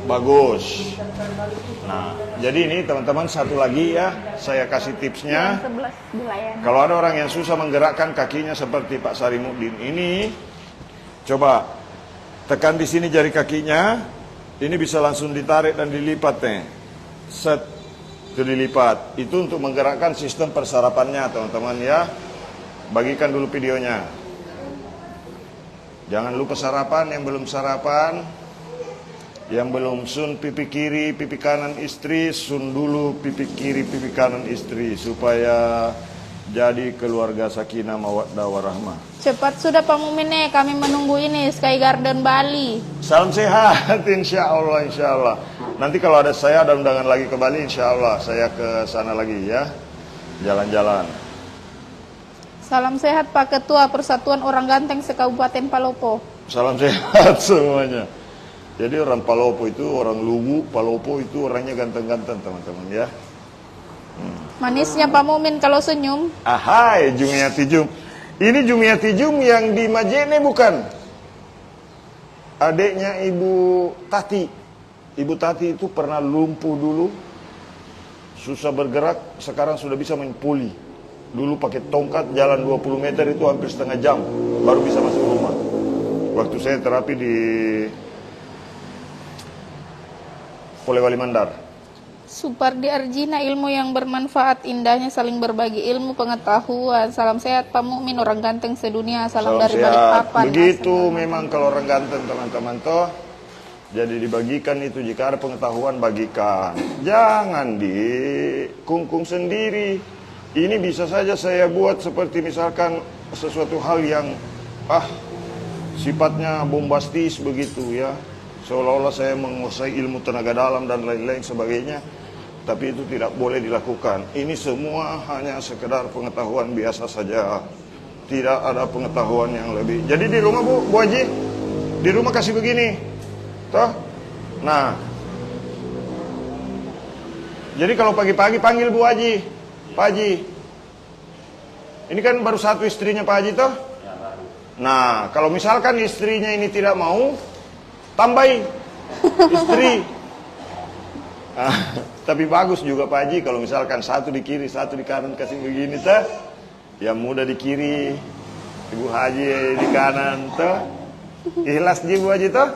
Bagus. Nah, jadi ini teman-teman satu lagi ya, saya kasih tipsnya. Yang 11 dilayani. Kalau ada orang yang susah menggerakkan kakinya seperti Pak Sarimuddin ini, coba tekan di sini jari kakinya, ini bisa langsung ditarik dan dilipat nih. Set, itu dilipat. Itu untuk menggerakkan sistem persarapannya teman-teman ya. Bagikan dulu videonya. Jangan lupa sarapan, yang belum sarapan, yang belum sun pipi kiri, pipi kanan istri, sun dulu pipi kiri, pipi kanan istri, supaya jadi keluarga sakinah mawaddah warahmah. Cepat sudah Pak Mumin, kami menunggu ini Sky Garden Bali. Salam sehat, insya Allah, insya Allah. Nanti kalau ada saya ada undangan lagi ke Bali, insya Allah saya ke sana lagi ya, jalan-jalan. Salam sehat Pak Ketua Persatuan Orang Ganteng Sekabupaten Palopo. Salam sehat semuanya. Jadi orang Palopo itu, orang Luwu, Palopo itu orangnya ganteng-ganteng teman-teman ya. Manisnya Pak Mumin kalau senyum. Ahai, Jumiati Jum. Ini Jumiati Jum yang di Majene bukan? Adiknya Ibu Tati. Ibu Tati itu pernah lumpuh dulu, susah bergerak, sekarang sudah bisa main poli. Dulu pakai tongkat jalan 20 meter itu hampir setengah jam baru bisa masuk rumah. Waktu saya terapi di Polewali Mandar. Supardi Arjina, ilmu yang bermanfaat, indahnya saling berbagi ilmu pengetahuan. Salam sehat Pak Mukmin, orang ganteng sedunia. Salam dari sehat. Balikpapan. Begitu memang kalau orang ganteng teman-teman toh. Jadi dibagikan itu, jika ada pengetahuan bagikan. Jangan dikungkung sendiri. Ini bisa saja saya buat seperti misalkan sesuatu hal yang sifatnya bombastis begitu ya, seolah-olah saya menguasai ilmu tenaga dalam dan lain-lain sebagainya. Tapi itu tidak boleh dilakukan. Ini semua hanya sekedar pengetahuan biasa saja, tidak ada pengetahuan yang lebih. Jadi di rumah Bu Haji, di rumah kasih begini toh. Nah, jadi kalau pagi-pagi panggil Bu Haji, Pak Haji, ini kan baru satu istrinya Pak Haji toh. Nah, kalau misalkan istrinya ini tidak mau, tambahin istri. Tapi bagus juga Pak Haji kalau misalkan satu di kiri, satu di kanan, kasih begini tuh. Yang muda di kiri, Ibu Haji di kanan tuh. Ikhlas ji Bu Haji tuh.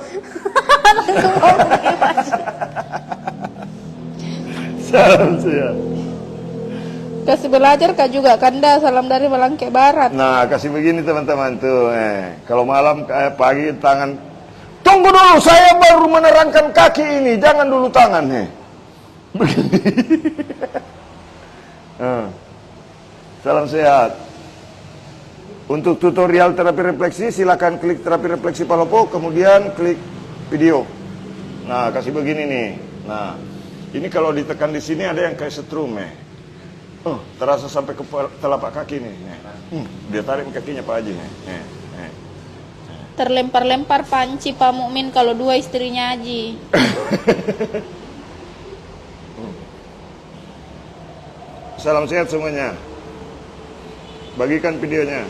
Salam sehat. Kasih belajar Kak juga Kanda, salam dari Balangke Barat. Nah, kasih begini teman-teman tuh. Kalau malam pagi tangan. Tunggu dulu, saya baru menerangkan kaki ini, jangan dulu tangan. Begini. Salam sehat. Untuk tutorial terapi refleksi silakan klik terapi refleksi Palopo, kemudian klik video. Nah, kasih begini nih. Nah, ini kalau ditekan di sini ada yang kayak setrum terasa sampai ke telapak kaki nih. Dia tarik kakinya Pak Haji nih. Terlempar-lempar panci Pak Mukmin kalau dua istrinya Haji. Salam sehat semuanya. Bagikan videonya.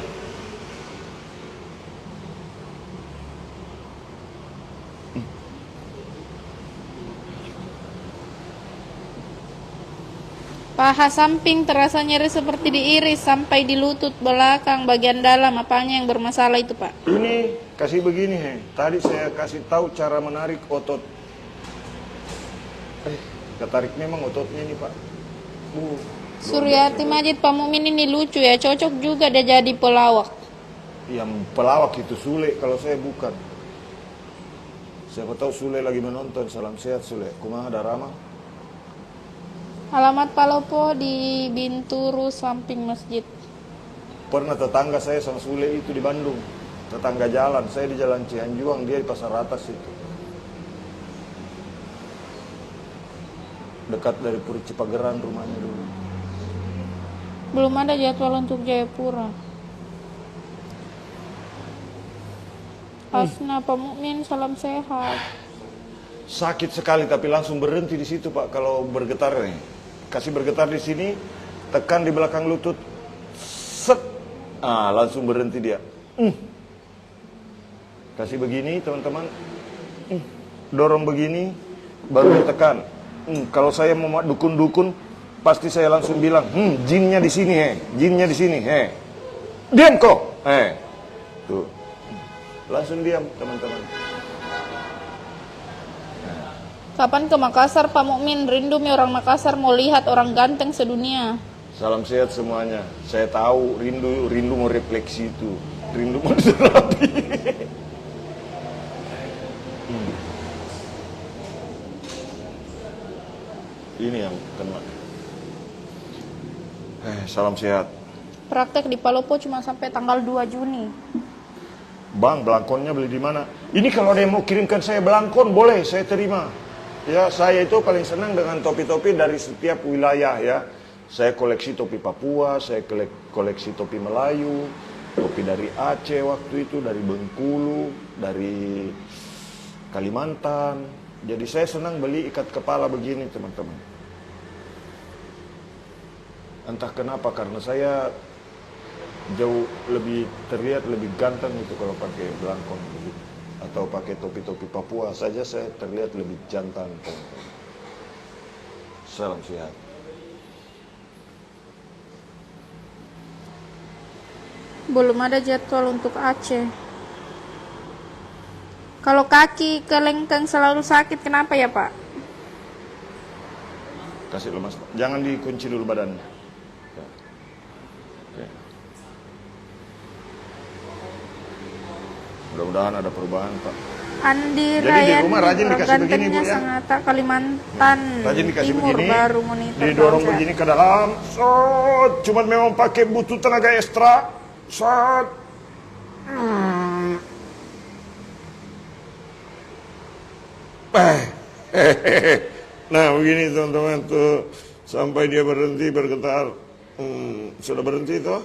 Paha samping terasa nyeri seperti diiris sampai di lutut belakang bagian dalam. Apanya yang bermasalah itu Pak? Ini kasih begini tadi saya kasih tahu cara menarik otot. Ketarik memang ototnya ini Pak. Suryati Majid Pak Mukmin ini lucu ya, cocok juga dia jadi pelawak. Yang pelawak itu Sule, kalau saya bukan. Siapa tahu Sule lagi menonton. Salam sehat Sule. Kumaha Darama? Alamat Palopo di Binturu samping masjid. Pernah tetangga saya sama Sule itu di Bandung. Tetangga jalan, saya di Jalan Cianjuang, dia di Pasar Atas itu. Dekat dari Puri Cipageran rumahnya dulu. Belum ada jadwal untuk Jayapura. Asna Pak Mukmin, salam sehat. Sakit sekali tapi langsung berhenti di situ Pak kalau bergetar nih. Kasih bergetar di sini, tekan di belakang lutut. Set. Langsung berhenti dia. Kasih begini teman-teman. Dorong begini baru ditekan. Kalau saya mau dukun-dukun pasti saya langsung bilang, jinnya di sini jinnya di sini diam kok. Tuh. Langsung diam teman-teman. Kapan ke Makassar Pak Mukmin? Rindu orang Makassar mau lihat orang ganteng sedunia. Salam sehat semuanya. Saya tahu rindu mau refleksi itu. Rindu mau terapi. Ini yang kena. Salam sehat. Praktek di Palopo cuma sampai tanggal 2 Juni. Bang, belangkonnya beli di mana? Ini kalau ada yang mau kirimkan saya belangkon, boleh, saya terima. Ya, saya itu paling senang dengan topi-topi dari setiap wilayah ya. Saya koleksi topi Papua, saya koleksi topi Melayu, topi dari Aceh waktu itu, dari Bengkulu, dari Kalimantan. Jadi saya senang beli ikat kepala begini teman-teman. Entah kenapa, karena saya jauh lebih terlihat lebih ganteng itu kalau pakai belangkon begitu. Atau pakai topi-topi Papua saja saya terlihat lebih jantan. Salam sehat. Belum ada jadwal untuk Aceh. Kalau kaki kelengkeng selalu sakit, kenapa ya Pak? Kasih lemas Pak. Jangan dikunci dulu badannya. Mudah-mudahan ada perubahan Pak. Andi Jadi Ryan, di rumah rajin dikasih begini Bu ya. Sangatta Kalimantan Rajin dikasih Timur begini. baru monitor. Didorong begini ke dalam. Cuman memang pakai butuh tenaga ekstra. Nah begini teman-teman tuh, sampai dia berhenti bergetar. Sudah berhenti toh?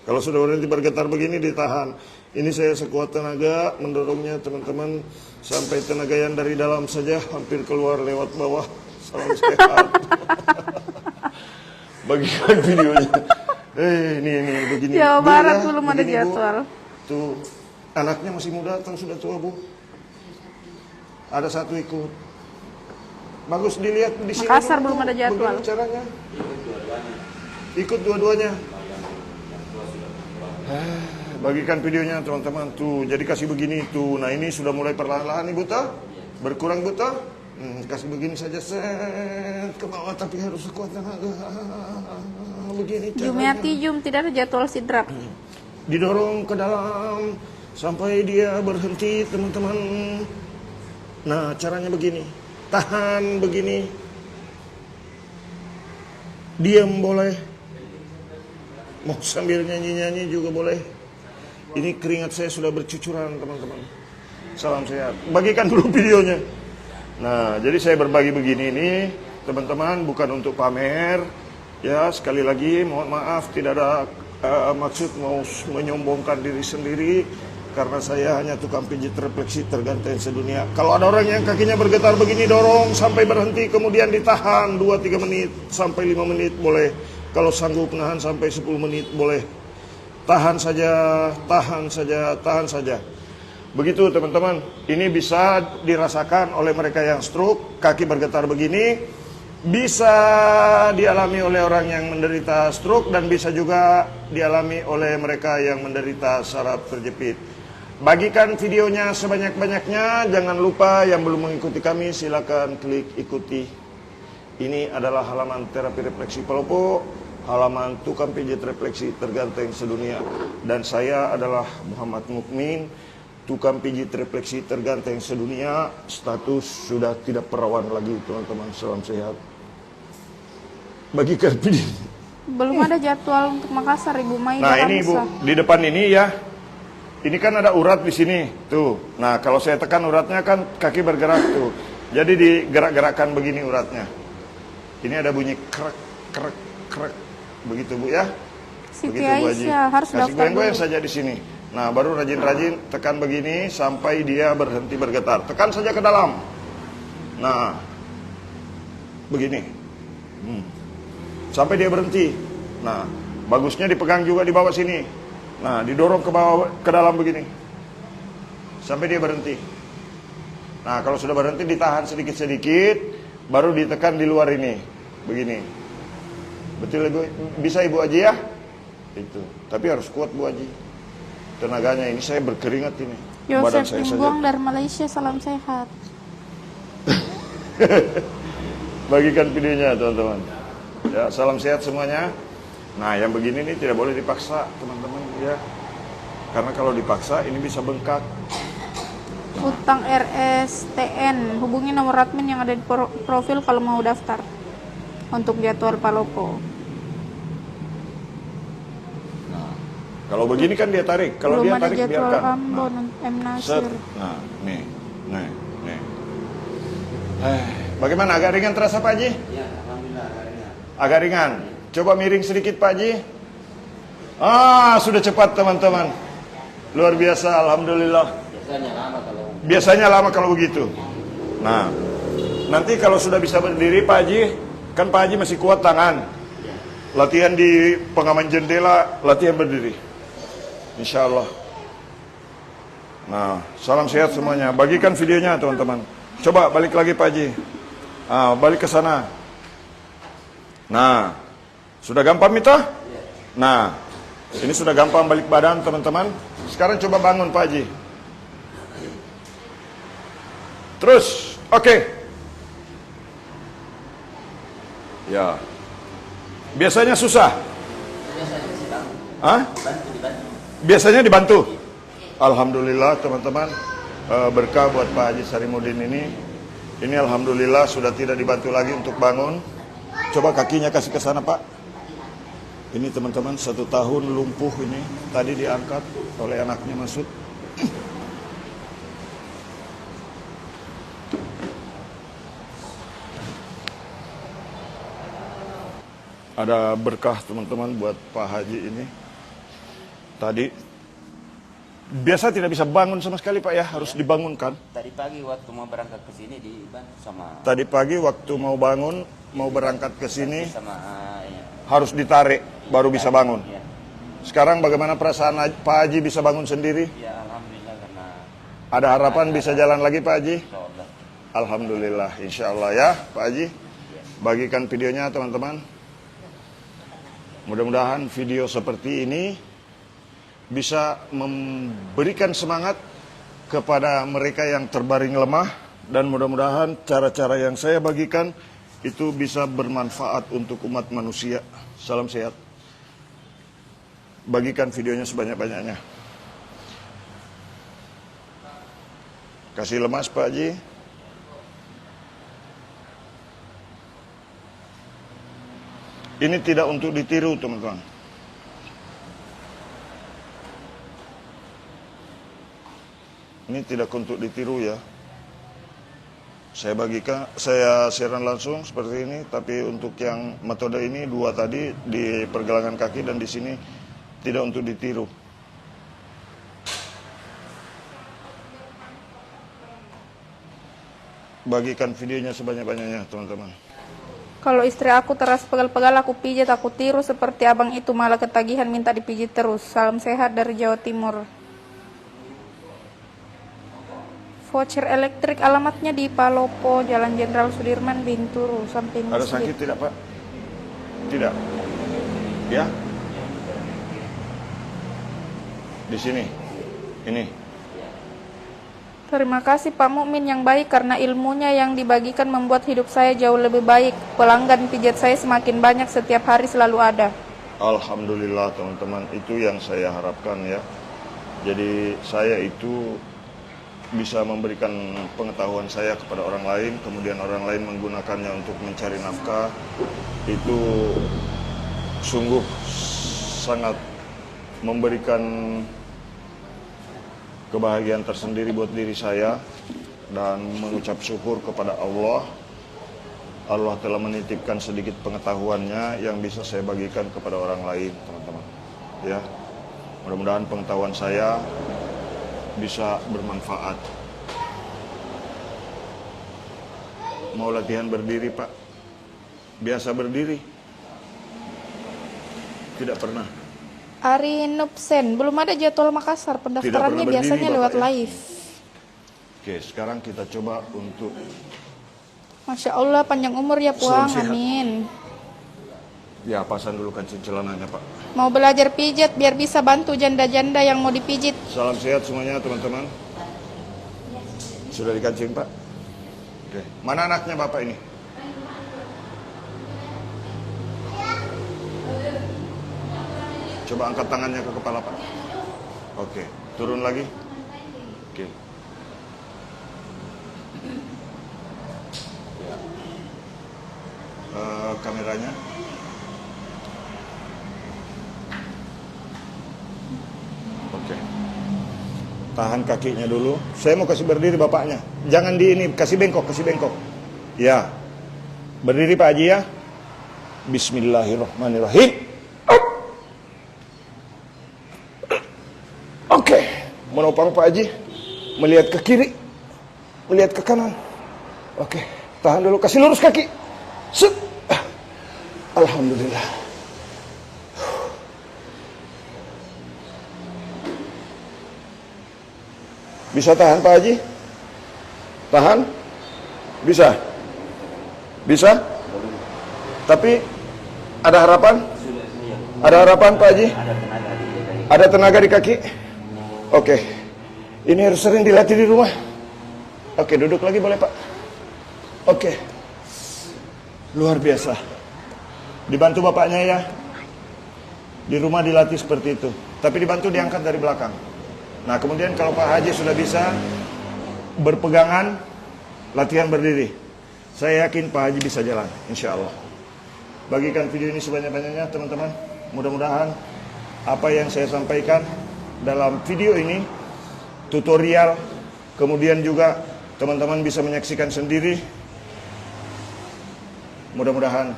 Kalau sudah berhenti bergetar begini ditahan. Ini saya sekuat tenaga mendorongnya teman-teman, sampai tenaga yang dari dalam saja hampir keluar lewat bawah. Salam sehat. Bagikan videonya. Ini begini. Jawa Bu, Barat ya, belum ada begini, Bu. jadwal. Tuh anaknya masih muda atau sudah tua, Bu? Ada satu ikut. Bagus dilihat di sini. Makassar dulu, belum Bu. ada jadwal. Begini caranya. Ikut dua-duanya. Bagikan videonya teman-teman tuh. Jadi kasih begini tuh. Nah ini sudah mulai perlahan-lahan Ibu toh. Berkurang Bu toh. Kasih begini saja set ke bawah, tapi harus sekuat tenaga. Begini caranya. Jumiati Jum, tidak ada jadwal sidrap. Didorong ke dalam sampai dia berhenti teman-teman. Nah caranya begini. Tahan begini. Diam boleh. Mau sambil nyanyi-nyanyi juga boleh. Ini keringat saya sudah bercucuran teman-teman. Salam sehat. Bagikan dulu videonya. Nah jadi saya berbagi begini ini teman-teman, bukan untuk pamer. Ya sekali lagi mohon maaf, tidak ada maksud mau menyombongkan diri sendiri. Karena saya hanya tukang pijit refleksi terganteng sedunia. Kalau ada orang yang kakinya bergetar begini, dorong sampai berhenti, kemudian ditahan 2-3 menit sampai 5 menit boleh. Kalau sanggup nahan sampai 10 menit boleh. Tahan saja, tahan saja, tahan saja. Begitu teman-teman. Ini bisa dirasakan oleh mereka yang stroke, kaki bergetar begini. Bisa dialami oleh orang yang menderita stroke dan bisa juga dialami oleh mereka yang menderita saraf terjepit. Bagikan videonya sebanyak-banyaknya. Jangan lupa yang belum mengikuti kami silakan klik ikuti. Ini adalah halaman terapi refleksi Palopo, halaman tukang pijit refleksi terganteng sedunia. Dan saya adalah Muhammad Mukmin, tukang pijit refleksi terganteng sedunia. Status sudah tidak perawan lagi teman-teman. Salam sehat. Bagikan video. Belum ada jadwal untuk Makassar, Ibu Maida. Nah ini Bu, di depan ini ya. Ini kan ada urat di sini, tuh. Nah kalau saya tekan uratnya kan kaki bergerak tuh. Jadi digerak-gerakkan begini uratnya. Ini ada bunyi krek, krek, krek. Begitu Bu ya. Siti Begitu Bu Haji. Aisyah harus Kasih daftar goyang-goyang dulu. saja di sini. Nah baru rajin-rajin tekan begini sampai dia berhenti bergetar. Tekan saja ke dalam. Nah, begini. Sampai dia berhenti. Nah, bagusnya dipegang juga di bawah sini. Nah, didorong ke bawah, ke dalam begini. Sampai dia berhenti. Nah, kalau sudah berhenti ditahan sedikit-sedikit, baru ditekan di luar ini. Begini. Betul Ibu? Bisa Ibu Haji ya? Itu. Tapi harus kuat Bu Haji. Tenaganya ini saya berkeringat ini. Badan Yosef saya saja. Timbuang dari Malaysia, salam sehat. Bagikan videonya teman-teman. Ya, salam sehat semuanya. Nah, yang begini nih tidak boleh dipaksa, teman-teman ya. Karena kalau dipaksa ini bisa bengkak. Utang RSTN, hubungi nomor admin yang ada di profil kalau mau daftar untuk jadwal Palopo. Nah, kalau begini kan dia tarik. Kalau Belum dia ada tarik jadwal biarkan. Ambon, M. Set. Nasir. Nah, nih. Bagaimana, agak ringan terasa Pak Haji? Ya, alhamdulillah agak ringan. Agak ringan. Coba miring sedikit Pak Haji. Sudah cepat teman-teman. Luar biasa, alhamdulillah. Biasanya lama kalau begitu. Nah, nanti kalau sudah bisa berdiri Pak Haji, kan Pak Haji masih kuat tangan. Latihan di pengaman jendela, latihan berdiri. Insya Allah. Nah, salam sehat semuanya. Bagikan videonya teman-teman. Coba balik lagi Pak Haji. Balik ke sana. Nah, sudah gampang Mita? Nah, ini sudah gampang balik badan teman-teman. Sekarang coba bangun Pak Haji. Terus, oke. Ya. Biasanya susah. Biasanya dibantu. Alhamdulillah teman-teman. Berkah buat Pak Haji Sarimudin ini. Ini alhamdulillah sudah tidak dibantu lagi untuk bangun. Coba kakinya kasih ke sana Pak. Ini teman-teman 1 tahun lumpuh ini. Tadi diangkat oleh anaknya Masud. Ada berkah teman-teman buat Pak Haji ini. Tadi biasa tidak bisa bangun sama sekali Pak ya, harus dibangunkan. Tadi pagi waktu mau berangkat ke sini dibantu sama Tadi pagi waktu mau bangun, mau berangkat ke sini sama ya. harus ditarik baru bisa bangun. Ya. Sekarang bagaimana perasaan Pak Haji bisa bangun sendiri? Ya alhamdulillah karena Ada harapan bisa jalan lagi Pak Haji? insyaallah. Alhamdulillah, insya Allah ya Pak Haji. Bagikan videonya teman-teman. Mudah-mudahan video seperti ini bisa memberikan semangat kepada mereka yang terbaring lemah. Dan mudah-mudahan cara-cara yang saya bagikan itu bisa bermanfaat untuk umat manusia. Salam sehat. Bagikan videonya sebanyak-banyaknya. Kasih lemas Pak Haji. Ini tidak untuk ditiru teman-teman. Ini tidak untuk ditiru ya. Saya bagikan, saya siaran langsung seperti ini. Tapi untuk yang metode ini dua tadi di pergelangan kaki dan di sini tidak untuk ditiru. Bagikan videonya sebanyak-banyaknya teman-teman. Kalau istri aku teras pegal-pegal aku pijat, aku tiru seperti abang itu malah ketagihan minta dipijit terus. Salam sehat dari Jawa Timur. Voucher elektrik alamatnya di Palopo, Jalan Jenderal Sudirman, Binturu, samping Ada masjid. sakit tidak Pak? Tidak. Ya? Di sini. Ini. Terima kasih Pak Mukmin yang baik karena ilmunya yang dibagikan membuat hidup saya jauh lebih baik. Pelanggan pijat saya semakin banyak, setiap hari selalu ada. Alhamdulillah teman-teman, itu yang saya harapkan ya. Jadi saya itu bisa memberikan pengetahuan saya kepada orang lain, kemudian orang lain menggunakannya untuk mencari nafkah. Itu sungguh sangat memberikan kebahagiaan tersendiri buat diri saya dan mengucap syukur kepada Allah. Allah telah menitipkan sedikit pengetahuannya yang bisa saya bagikan kepada orang lain, teman-teman. Ya, mudah-mudahan pengetahuan saya bisa bermanfaat. Mau latihan berdiri, Pak? Biasa berdiri? Tidak pernah. Ari Nupsen, belum ada jadwal Makassar, pendaftarannya berdiri, biasanya Bapak, lewat ya? live. Oke, sekarang kita coba untuk Masya Allah, panjang umur ya Puang, Salam sehat. amin. ya pasang dulu kancing celananya, Pak. Mau belajar pijat biar bisa bantu janda-janda yang mau dipijit. Salam sehat semuanya teman-teman. Sudah dikancing Pak? Oke. Mana anaknya Bapak ini? Coba angkat tangannya ke kepala Pak. Oke. Turun lagi. Oke. Ya. Kameranya. Oke. Tahan kakinya dulu. Saya mau kasih berdiri bapaknya. Jangan di ini, kasih bengkok, kasih bengkok. Ya. Berdiri Pak Haji ya. Bismillahirrahmanirrahim. Oke. Menopang Pak Haji. Melihat ke kiri. Melihat ke kanan. Oke. Tahan dulu, kasih lurus kaki. Set. Alhamdulillah. Bisa tahan Pak Haji? Tahan? Bisa? Bisa? Tapi ada harapan? Ada harapan Pak Haji? Ada tenaga di kaki? Oke. Ini harus sering dilatih di rumah. Oke, duduk lagi boleh Pak? Oke. Luar biasa. Dibantu bapaknya ya. Di rumah dilatih seperti itu. Tapi dibantu diangkat dari belakang. Nah kemudian kalau Pak Haji sudah bisa berpegangan, latihan berdiri, saya yakin Pak Haji bisa jalan, insya Allah. Bagikan video ini sebanyak-banyaknya teman-teman. Mudah-mudahan apa yang saya sampaikan dalam video ini, tutorial, kemudian juga teman-teman bisa menyaksikan sendiri. Mudah-mudahan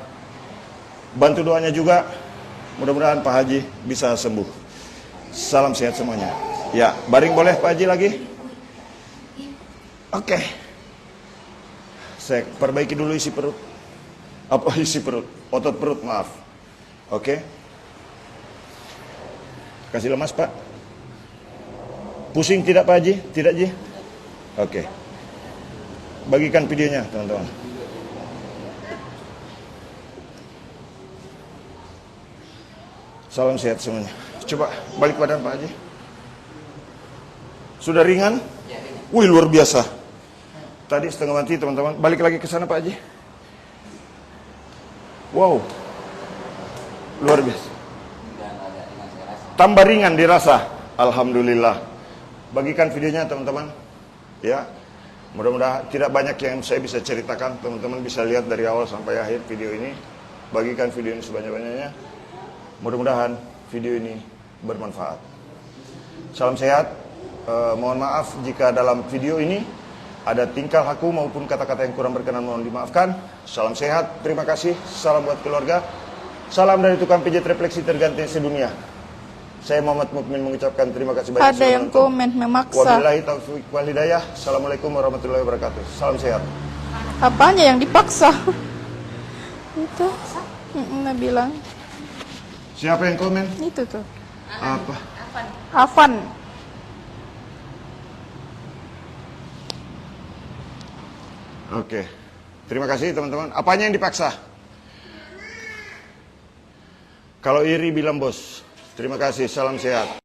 bantu doanya juga. Mudah-mudahan Pak Haji bisa sembuh. Salam sehat semuanya. Ya, baring boleh Pak Haji lagi? Oke. Saya perbaiki dulu isi perut. Apa isi perut? Otot perut, maaf. Oke. Kasih lemas, Pak. Pusing tidak, Pak Haji? Tidak, Ji? Oke. Bagikan videonya, teman-teman. Salam sehat semuanya. Coba balik badan, Pak Haji. Sudah ringan? Wih, luar biasa. Tadi setengah mati, teman-teman. Balik lagi ke sana, Pak Haji. Wow. Luar biasa. Tambah ringan dirasa. Alhamdulillah. Bagikan videonya, teman-teman. Ya. Mudah-mudahan tidak banyak yang saya bisa ceritakan. Teman-teman bisa lihat dari awal sampai akhir video ini. Bagikan video ini sebanyak-banyaknya. Mudah-mudahan video ini bermanfaat. Salam sehat. Mohon maaf jika dalam video ini ada tingkah laku maupun kata-kata yang kurang berkenan, mohon dimaafkan. Salam sehat, terima kasih. Salam buat keluarga. Salam dari tukang pijat refleksi terganteng sedunia. Saya Muhammad Mukmin mengucapkan terima kasih banyak. Ada yang komen memaksa. Wabillahi taufiq wal hidayah. Assalamualaikum warahmatullahi wabarakatuh. Salam sehat. Apanya yang dipaksa? Itu. Nah bilang. Siapa yang komen? Itu tuh. Apa? Afan. Oke. Terima kasih teman-teman. Apanya yang dipaksa? Kalau iri bilang bos. Terima kasih. Salam sehat.